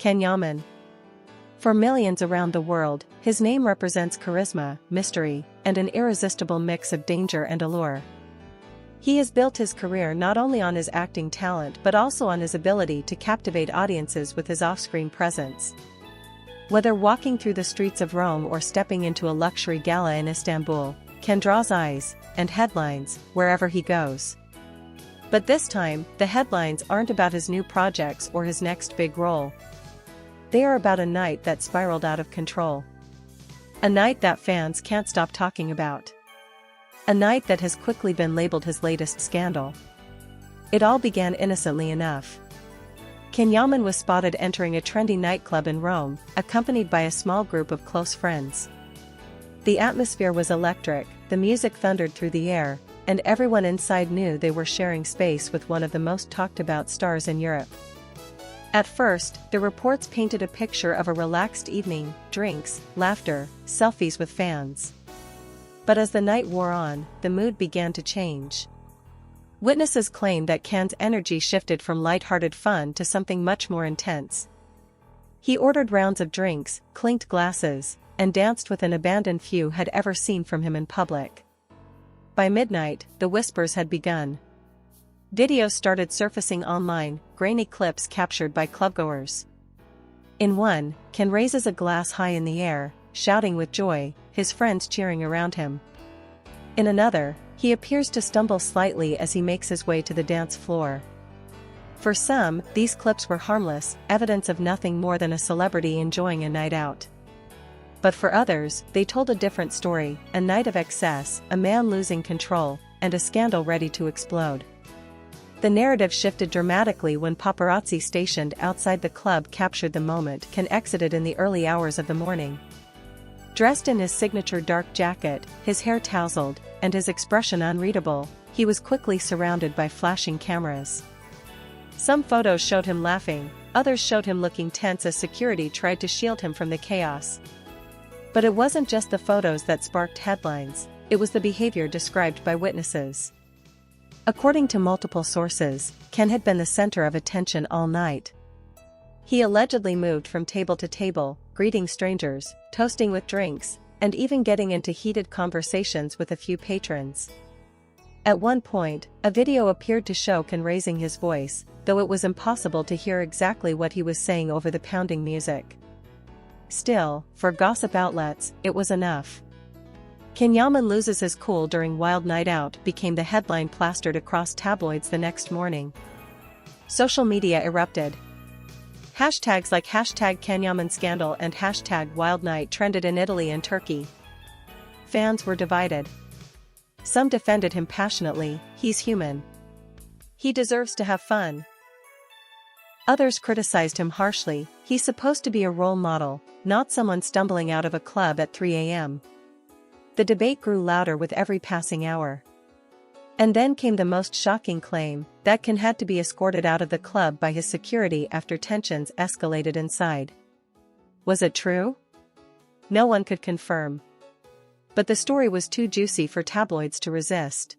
Can Yaman. For millions around the world, his name represents charisma, mystery, and an irresistible mix of danger and allure. He has built his career not only on his acting talent but also on his ability to captivate audiences with his off-screen presence. Whether walking through the streets of Rome or stepping into a luxury gala in Istanbul, Can draws eyes and headlines wherever he goes. But this time, the headlines aren't about his new projects or his next big role. They are about a night that spiraled out of control. A night that fans can't stop talking about. A night that has quickly been labeled his latest scandal. It all began innocently enough. Can Yaman was spotted entering a trendy nightclub in Rome, accompanied by a small group of close friends. The atmosphere was electric, the music thundered through the air, and everyone inside knew they were sharing space with one of the most talked about stars in Europe. At first, the reports painted a picture of a relaxed evening, drinks, laughter, selfies with fans. But as the night wore on, the mood began to change. Witnesses claimed that Can's energy shifted from light-hearted fun to something much more intense. He ordered rounds of drinks, clinked glasses, and danced with an abandon few had ever seen from him in public. By midnight, the whispers had begun. Videos started surfacing online, grainy clips captured by clubgoers. In one, Can raises a glass high in the air, shouting with joy, his friends cheering around him. In another, he appears to stumble slightly as he makes his way to the dance floor. For some, these clips were harmless, evidence of nothing more than a celebrity enjoying a night out. But for others, they told a different story, a night of excess, a man losing control, and a scandal ready to explode. The narrative shifted dramatically when paparazzi stationed outside the club captured the moment Can exited in the early hours of the morning. Dressed in his signature dark jacket, his hair tousled, and his expression unreadable, he was quickly surrounded by flashing cameras. Some photos showed him laughing, others showed him looking tense as security tried to shield him from the chaos. But it wasn't just the photos that sparked headlines, it was the behavior described by witnesses. According to multiple sources, Can had been the center of attention all night. He allegedly moved from table to table, greeting strangers, toasting with drinks, and even getting into heated conversations with a few patrons. At one point, a video appeared to show Can raising his voice, though it was impossible to hear exactly what he was saying over the pounding music. Still, for gossip outlets, it was enough. Can Yaman loses his cool during Wild Night Out became the headline plastered across tabloids the next morning. Social media erupted. Hashtags like #Can Yaman Scandal and #Wild Night trended in Italy and Turkey. Fans were divided. Some defended him passionately, he's human. He deserves to have fun. Others criticized him harshly, he's supposed to be a role model, not someone stumbling out of a club at 3 a.m. The debate grew louder with every passing hour. And then came the most shocking claim, that Can had to be escorted out of the club by his security after tensions escalated inside. Was it true? No one could confirm. But the story was too juicy for tabloids to resist.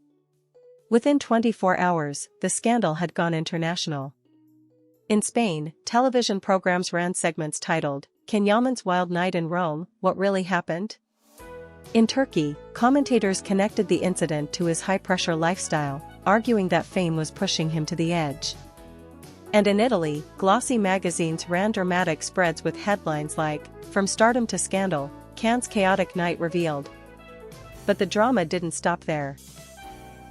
Within 24 hours, the scandal had gone international. In Spain, television programs ran segments titled, Can Yaman's Wild Night in Rome, What Really Happened? In Turkey, commentators connected the incident to his high-pressure lifestyle, arguing that fame was pushing him to the edge. And in Italy, glossy magazines ran dramatic spreads with headlines like, From Stardom to Scandal, Can's Chaotic Night Revealed. But the drama didn't stop there.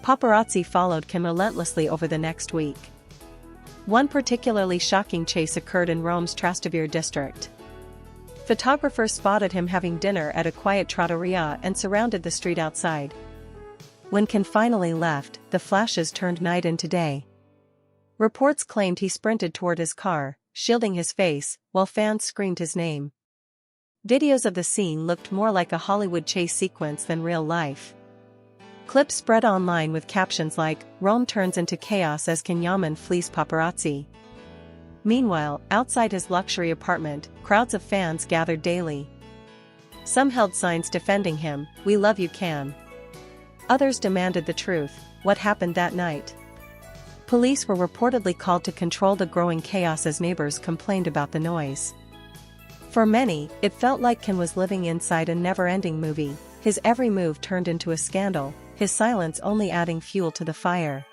Paparazzi followed Can relentlessly over the next week. One particularly shocking chase occurred in Rome's Trastevere district. Photographers spotted him having dinner at a quiet trattoria and surrounded the street outside. When Can finally left, the flashes turned night into day. Reports claimed he sprinted toward his car, shielding his face, while fans screamed his name. Videos of the scene looked more like a Hollywood chase sequence than real life. Clips spread online with captions like, Rome turns into chaos as Can Yaman flees paparazzi. Meanwhile, outside his luxury apartment, crowds of fans gathered daily. Some held signs defending him, We love you Can. Others demanded the truth, what happened that night? Police were reportedly called to control the growing chaos as neighbors complained about the noise. For many, it felt like Can was living inside a never-ending movie, his every move turned into a scandal, his silence only adding fuel to the fire.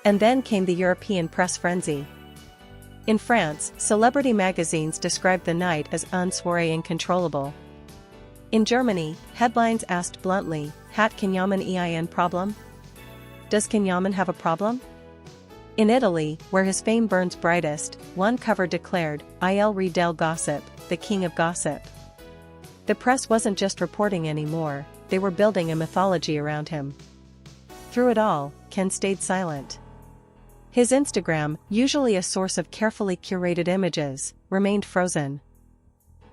And then came the European press frenzy. In France, celebrity magazines described the night as une soirée incontrôlable. In Germany, headlines asked bluntly, "Hat Can Yaman ein Problem?" Does Can Yaman have a problem? In Italy, where his fame burns brightest, one cover declared, "Il re del gossip, the king of gossip." The press wasn't just reporting anymore, they were building a mythology around him. Through it all, Can stayed silent. His Instagram, usually a source of carefully curated images, remained frozen.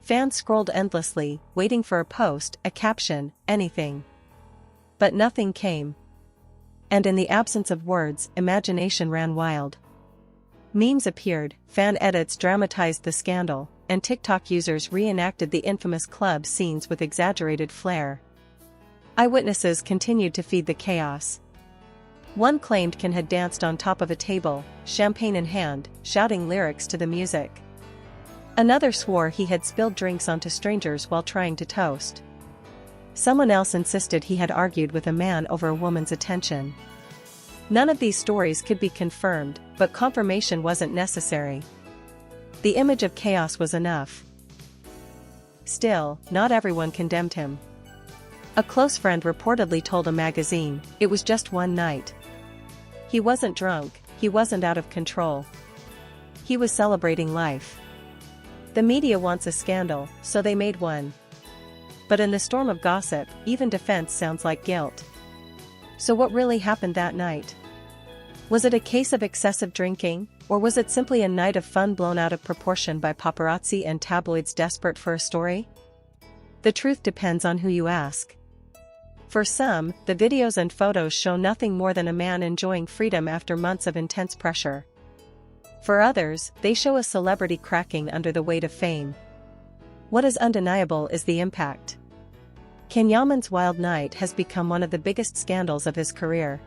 Fans scrolled endlessly, waiting for a post, a caption, anything. But nothing came. And in the absence of words, imagination ran wild. Memes appeared, fan edits dramatized the scandal, and TikTok users reenacted the infamous club scenes with exaggerated flair. Eyewitnesses continued to feed the chaos. One claimed Can had danced on top of a table, champagne in hand, shouting lyrics to the music. Another swore he had spilled drinks onto strangers while trying to toast. Someone else insisted he had argued with a man over a woman's attention. None of these stories could be confirmed, but confirmation wasn't necessary. The image of chaos was enough. Still, not everyone condemned him. A close friend reportedly told a magazine, "It was just one night. He wasn't drunk, he wasn't out of control. He was celebrating life." The media wants a scandal, so they made one. But in the storm of gossip, even defense sounds like guilt. So what really happened that night? Was it a case of excessive drinking, or was it simply a night of fun blown out of proportion by paparazzi and tabloids desperate for a story? The truth depends on who you ask. For some, the videos and photos show nothing more than a man enjoying freedom after months of intense pressure. For others, they show a celebrity cracking under the weight of fame. What is undeniable is the impact. Can Yaman's wild night has become one of the biggest scandals of his career.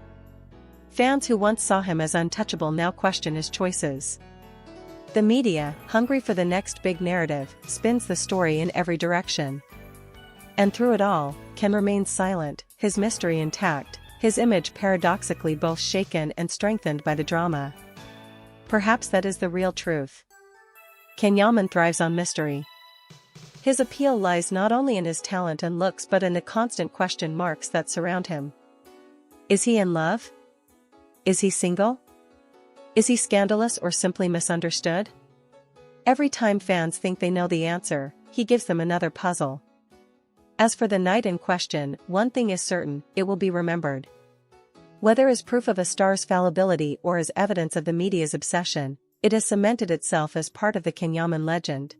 Fans who once saw him as untouchable now question his choices. The media, hungry for the next big narrative, spins the story in every direction. And through it all, Can remains silent, his mystery intact, his image paradoxically both shaken and strengthened by the drama. Perhaps that is the real truth. Can Yaman thrives on mystery. His appeal lies not only in his talent and looks but in the constant question marks that surround him. Is he in love? Is he single? Is he scandalous or simply misunderstood? Every time fans think they know the answer, he gives them another puzzle. As for the night in question, one thing is certain, it will be remembered. Whether as proof of a star's fallibility or as evidence of the media's obsession, it has cemented itself as part of the Can Yaman legend.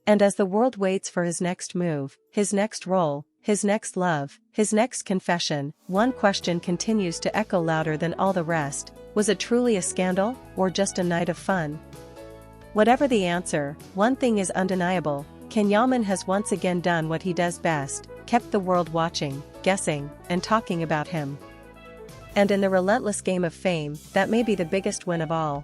And as the world waits for his next move, his next role, his next love, his next confession, one question continues to echo louder than all the rest: was it truly a scandal, or just a night of fun? Whatever the answer, one thing is undeniable: Can Yaman has once again done what he does best, kept the world watching, guessing, and talking about him. And in the relentless game of fame, that may be the biggest win of all.